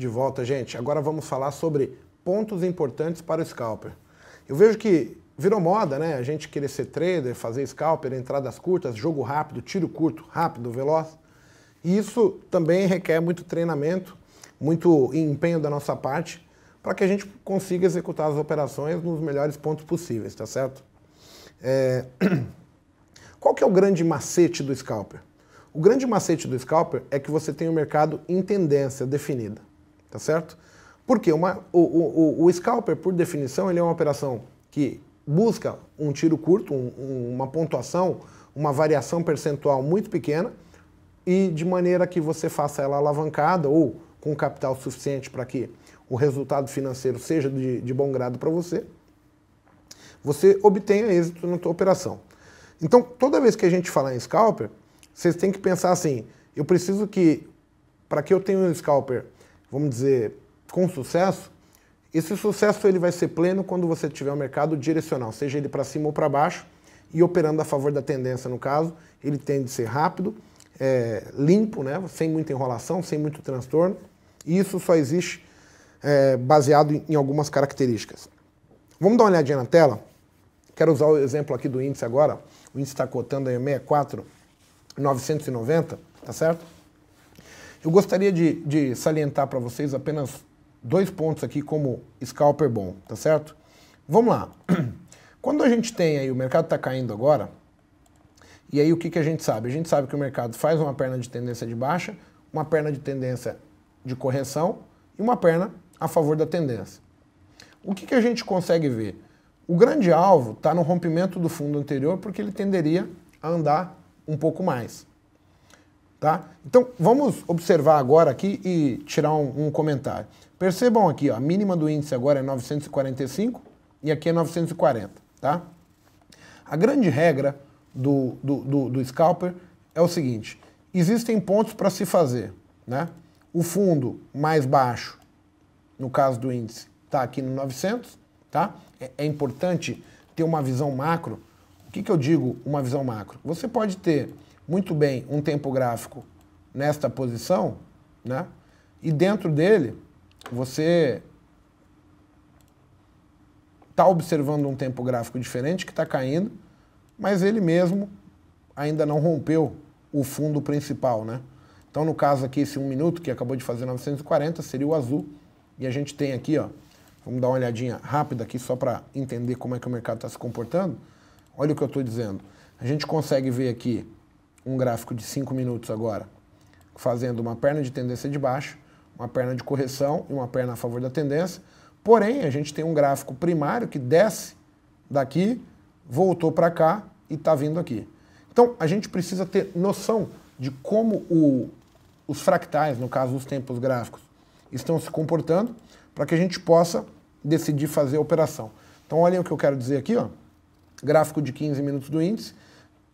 De volta, gente. Agora vamos falar sobre pontos importantes para o scalper. Eu vejo que virou moda, né? A gente querer ser trader, fazer scalper, entradas curtas, jogo rápido, tiro curto, rápido, veloz. E isso também requer muito treinamento, muito empenho da nossa parte, para que a gente consiga executar as operações nos melhores pontos possíveis, tá certo? Qual que é o grande macete do scalper? O grande macete do scalper é que você tem o mercado em tendência definida, tá certo? Porque o scalper, por definição, ele é uma operação que busca um tiro curto, uma pontuação, uma variação percentual muito pequena e de maneira que você faça ela alavancada ou com capital suficiente para que o resultado financeiro seja de bom grado para você, você obtenha êxito na sua operação. Então, toda vez que a gente falar em scalper, vocês têm que pensar assim, eu preciso que, para que eu tenha um scalper, vamos dizer, com sucesso, esse sucesso ele vai ser pleno quando você tiver um mercado direcional, seja ele para cima ou para baixo, e operando a favor da tendência, no caso, ele tende a ser rápido, limpo, né, sem muita enrolação, sem muito transtorno, e isso só existe baseado em algumas características. Vamos dar uma olhadinha na tela? Quero usar o exemplo aqui do índice agora. O índice está cotando aí 64.990, tá certo? Eu gostaria de salientar para vocês apenas 2 pontos aqui como scalper bom, tá certo? Vamos lá. Quando a gente tem aí, o mercado está caindo agora, e aí o que a gente sabe? A gente sabe que o mercado faz uma perna de tendência de baixa, uma perna de tendência de correção e uma perna a favor da tendência. O que a gente consegue ver? O grande alvo está no rompimento do fundo anterior porque ele tenderia a andar um pouco mais. Tá? Então, vamos observar agora aqui e tirar um comentário. Percebam aqui, ó, a mínima do índice agora é 945 e aqui é 940. Tá? A grande regra do scalper é o seguinte, existem pontos para se fazer. Né? O fundo mais baixo, no caso do índice, está aqui no 900. Tá? É importante ter uma visão macro. O que eu digo uma visão macro? Você pode ter muito bem um tempo gráfico nesta posição, né? E dentro dele você está observando um tempo gráfico diferente que está caindo, mas ele mesmo ainda não rompeu o fundo principal, né? Então no caso aqui esse 1 minuto que acabou de fazer 940 seria o azul e a gente tem aqui, ó, vamos dar uma olhadinha rápida aqui só para entender como é que o mercado está se comportando. Olha o que eu estou dizendo. A gente consegue ver aqui um gráfico de 5 minutos agora, fazendo uma perna de tendência de baixo, uma perna de correção e uma perna a favor da tendência. Porém, a gente tem um gráfico primário que desce daqui, voltou para cá e está vindo aqui. Então, a gente precisa ter noção de como os fractais, no caso os tempos gráficos, estão se comportando, para que a gente possa decidir fazer a operação. Então olhem o que eu quero dizer aqui, ó. Gráfico de 15 minutos do índice,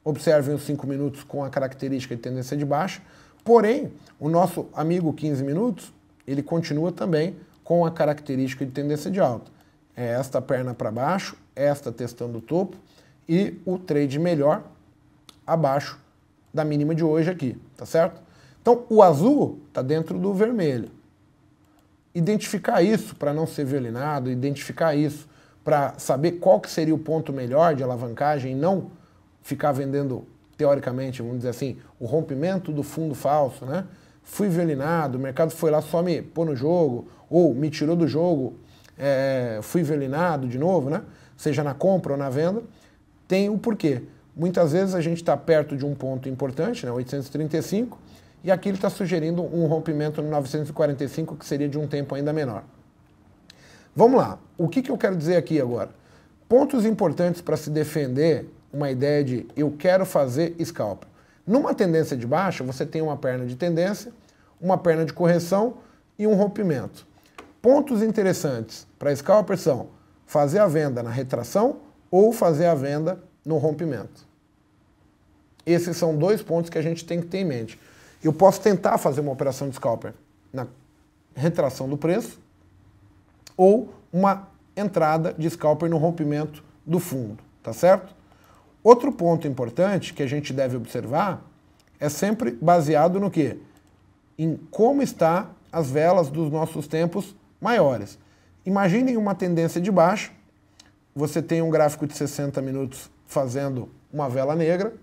observem os 5 minutos com a característica de tendência de baixa, porém, o nosso amigo 15 minutos, ele continua também com a característica de tendência de alta. É esta perna para baixo, esta testando o topo e o trade melhor abaixo da mínima de hoje aqui, tá certo? Então o azul está dentro do vermelho. Identificar isso para não ser violinado, identificar isso para saber qual que seria o ponto melhor de alavancagem e não ficar vendendo, teoricamente, vamos dizer assim, o rompimento do fundo falso, né? Fui violinado, o mercado foi lá só me pôr no jogo, ou me tirou do jogo, fui violinado de novo, né? Seja na compra ou na venda, tem o porquê. Muitas vezes a gente está perto de um ponto importante, né? 835, e aqui ele está sugerindo um rompimento no 945, que seria de um tempo ainda menor. Vamos lá. O que eu quero dizer aqui agora? Pontos importantes para se defender uma ideia de eu quero fazer scalper. Numa tendência de baixa, você tem uma perna de tendência, uma perna de correção e um rompimento. Pontos interessantes para scalper são fazer a venda na retração ou fazer a venda no rompimento. Esses são 2 pontos que a gente tem que ter em mente. Eu posso tentar fazer uma operação de scalper na retração do preço ou uma entrada de scalper no rompimento do fundo, tá certo? Outro ponto importante que a gente deve observar é sempre baseado no quê? Em como está as velas dos nossos tempos maiores. Imaginem uma tendência de baixa, você tem um gráfico de 60 minutos fazendo uma vela negra.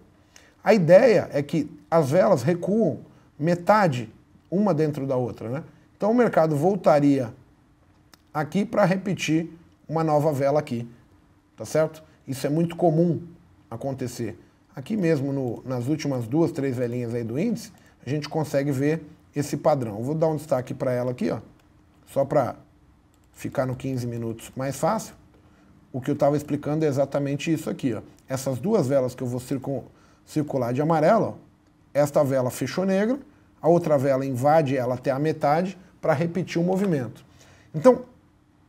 A ideia é que as velas recuam metade, uma dentro da outra, né? Então o mercado voltaria aqui para repetir uma nova vela aqui, tá certo? Isso é muito comum acontecer. Aqui mesmo, nas últimas 2, 3 velinhas aí do índice, a gente consegue ver esse padrão. Eu vou dar um destaque para ela aqui, ó, só para ficar no 15 minutos mais fácil. O que eu estava explicando é exatamente isso aqui, ó. Essas duas velas que eu vou circular de amarelo, ó, esta vela fechou negra, a outra vela invade ela até a metade para repetir o movimento. Então,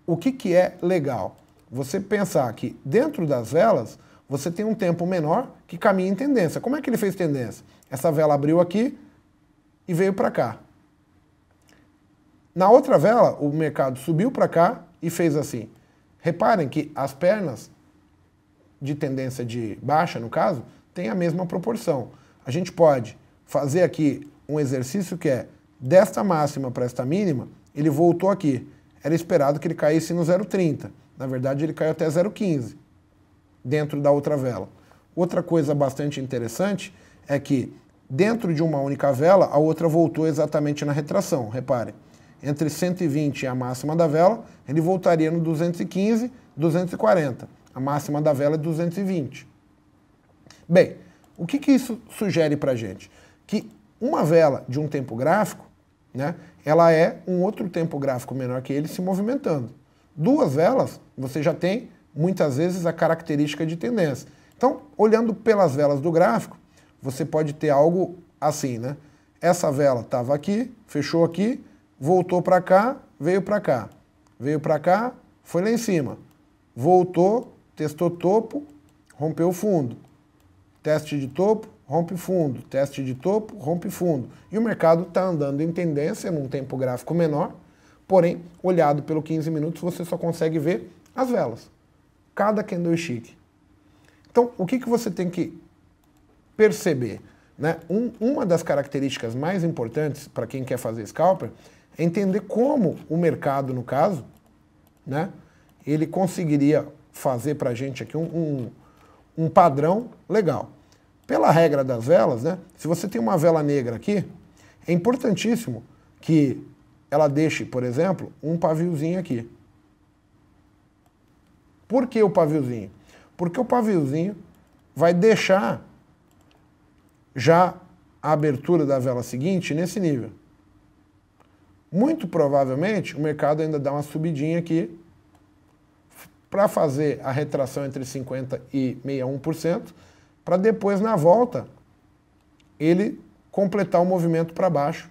o que é legal? Você pensar que dentro das velas, você tem um tempo menor que caminha em tendência. Como é que ele fez tendência? Essa vela abriu aqui e veio para cá. Na outra vela, o mercado subiu para cá e fez assim. Reparem que as pernas de tendência de baixa, no caso, têm a mesma proporção. A gente pode fazer aqui um exercício que é, desta máxima para esta mínima, ele voltou aqui. Era esperado que ele caísse no 0,30. Na verdade, ele caiu até 0,15 dentro da outra vela. Outra coisa bastante interessante é que dentro de uma única vela, a outra voltou exatamente na retração. Reparem, entre 120 e a máxima da vela, ele voltaria no 215, 240. A máxima da vela é 220. Bem, o que isso sugere para a gente? Que uma vela de um tempo gráfico, né, ela é um outro tempo gráfico menor que ele se movimentando. Duas velas, você já tem, muitas vezes, a característica de tendência. Então, olhando pelas velas do gráfico, você pode ter algo assim, né? Essa vela estava aqui, fechou aqui, voltou para cá, veio para cá. Veio para cá, foi lá em cima. Voltou, testou topo, rompeu o fundo. Teste de topo, rompe fundo. Teste de topo, rompe fundo. E o mercado está andando em tendência, num tempo gráfico menor, porém, olhado pelo 15 minutos, você só consegue ver as velas. Cada candlestick. Então, o que você tem que perceber? Né? Uma das características mais importantes para quem quer fazer scalper é entender como o mercado, no caso, né, ele conseguiria fazer para a gente aqui um padrão legal. Pela regra das velas, né, se você tem uma vela negra aqui, é importantíssimo que ela deixe, por exemplo, um paviozinho aqui. Por que o paviozinho? Porque o paviozinho vai deixar já a abertura da vela seguinte nesse nível. Muito provavelmente o mercado ainda dá uma subidinha aqui para fazer a retração entre 50% e 61%, para depois, na volta, ele completar o movimento para baixo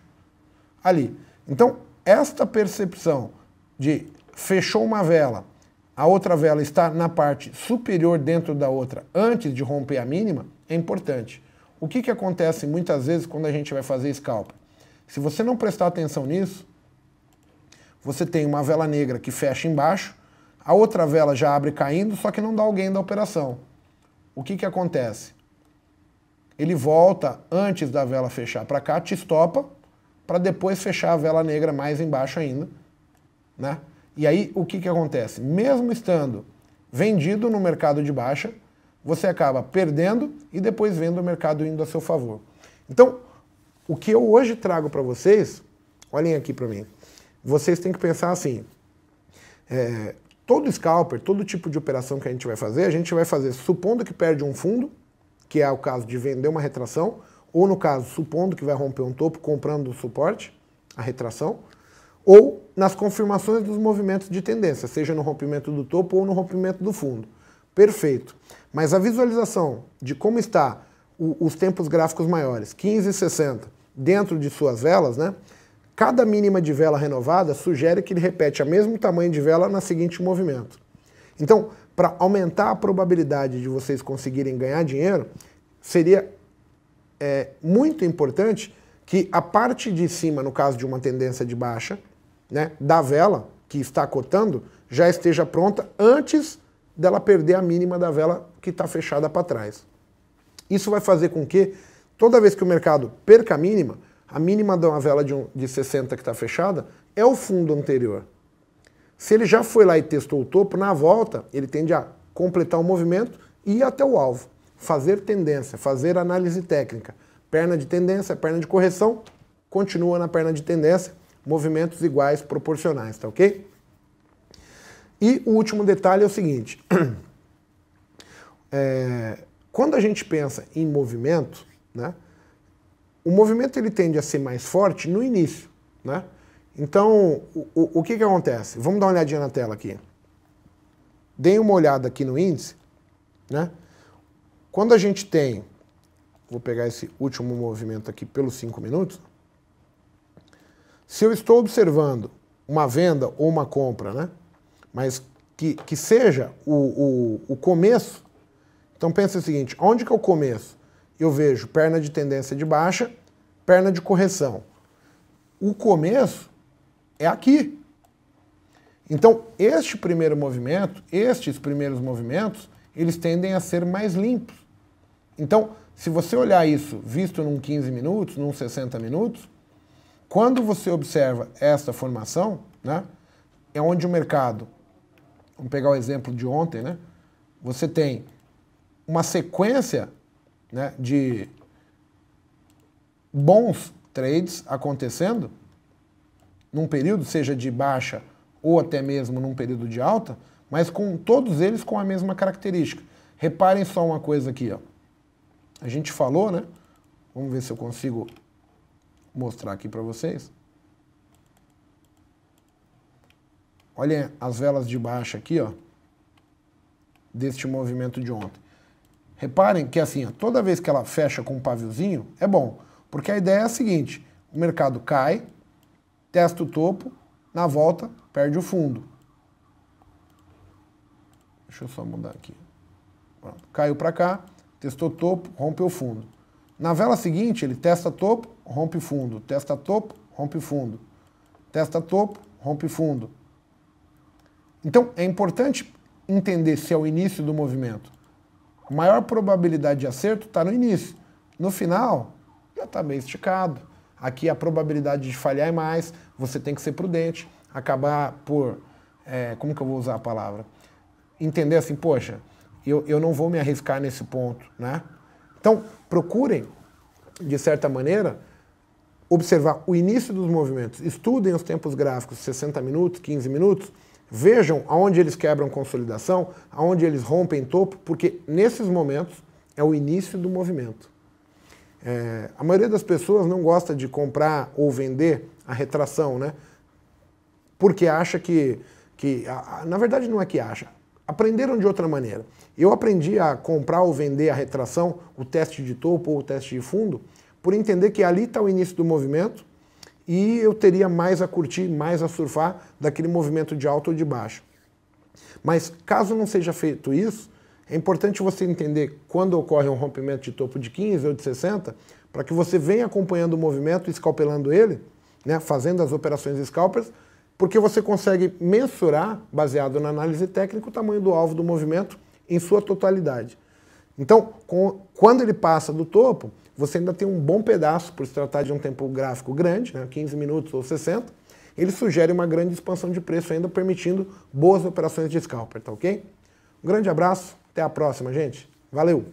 ali. Então, esta percepção de fechou uma vela, a outra vela está na parte superior dentro da outra antes de romper a mínima, é importante. O que acontece muitas vezes quando a gente vai fazer scalp? Se você não prestar atenção nisso, você tem uma vela negra que fecha embaixo, a outra vela já abre caindo, só que não dá o gain da operação. O que acontece? Ele volta antes da vela fechar para cá, te estopa, para depois fechar a vela negra mais embaixo ainda, né? E aí, o que acontece? Mesmo estando vendido no mercado de baixa, você acaba perdendo e depois vendo o mercado indo a seu favor. Então, o que eu hoje trago para vocês, olhem aqui para mim, vocês têm que pensar assim, todo scalper, todo tipo de operação que a gente vai fazer supondo que perde um fundo, que é o caso de vender uma retração, ou no caso, supondo que vai romper um topo, comprando o suporte, a retração, ou nas confirmações dos movimentos de tendência, seja no rompimento do topo ou no rompimento do fundo. Perfeito. Mas a visualização de como está os tempos gráficos maiores, 15 e 60, dentro de suas velas, né? Cada mínima de vela renovada sugere que ele repete o mesmo tamanho de vela no seguinte movimento. Então, para aumentar a probabilidade de vocês conseguirem ganhar dinheiro, seria muito importante que a parte de cima, no caso de uma tendência de baixa, né, da vela que está cotando, já esteja pronta antes dela perder a mínima da vela que está fechada para trás. Isso vai fazer com que, toda vez que o mercado perca a mínima, a mínima de uma vela de 60 que está fechada é o fundo anterior. Se ele já foi lá e testou o topo, na volta ele tende a completar o movimento e ir até o alvo. Fazer tendência, fazer análise técnica. Perna de tendência, perna de correção, continua na perna de tendência, movimentos iguais, proporcionais, tá ok? E o último detalhe é o seguinte, quando a gente pensa em movimento, né, o movimento ele tende a ser mais forte no início, né? Então, o que acontece? Vamos dar uma olhadinha na tela aqui. Deem uma olhada aqui no índice, né? Quando a gente tem, vou pegar esse último movimento aqui pelos 5 minutos, se eu estou observando uma venda ou uma compra, né? Mas que seja o começo, então pensa o seguinte, onde que é o começo? Eu vejo perna de tendência de baixa, perna de correção. O começo é aqui. Então, estes primeiros movimentos, eles tendem a ser mais limpos. Então, se você olhar isso visto num 15 minutos, num 60 minutos, quando você observa esta formação, né, é onde o mercado, vamos pegar o exemplo de ontem, né, você tem uma sequência, né, de bons trades acontecendo num período, seja de baixa ou até mesmo num período de alta, mas com todos eles com a mesma característica. Reparem só uma coisa aqui, ó. A gente falou, né? Vamos ver se eu consigo mostrar aqui para vocês. Olhem as velas de baixa aqui, ó, deste movimento de ontem. Reparem que assim, ó, toda vez que ela fecha com um paviozinho, é bom, porque a ideia é a seguinte, o mercado cai, testa o topo, na volta perde o fundo. Deixa eu só mudar aqui. Pronto. Caiu para cá, testou topo, rompeu o fundo. Na vela seguinte, ele testa topo, rompe fundo, testa topo, rompe fundo, testa topo, rompe fundo. Então, é importante entender se é o início do movimento. A maior probabilidade de acerto está no início. No final, já está bem esticado. Aqui a probabilidade de falhar é mais, você tem que ser prudente, acabar por, como que eu vou usar a palavra? Entender assim, poxa, eu não vou me arriscar nesse ponto, né? Então, procurem, de certa maneira, observar o início dos movimentos, estudem os tempos gráficos, 60 minutos, 15 minutos, vejam aonde eles quebram consolidação, aonde eles rompem topo, porque nesses momentos é o início do movimento. A maioria das pessoas não gosta de comprar ou vender a retração, né? Porque acha na verdade não é que acha, aprenderam de outra maneira. Eu aprendi a comprar ou vender a retração, o teste de topo ou o teste de fundo, por entender que ali está o início do movimento e eu teria mais a curtir, mais a surfar daquele movimento de alta ou de baixo. Mas caso não seja feito isso, é importante você entender quando ocorre um rompimento de topo de 15 ou de 60, para que você venha acompanhando o movimento, escalpelando ele, né, fazendo as operações scalpers, porque você consegue mensurar, baseado na análise técnica, o tamanho do alvo do movimento em sua totalidade. Então, quando ele passa do topo, você ainda tem um bom pedaço, por se tratar de um tempo gráfico grande, né, 15 minutos ou 60, ele sugere uma grande expansão de preço ainda, permitindo boas operações de scalper, tá ok? Um grande abraço, até a próxima, gente. Valeu!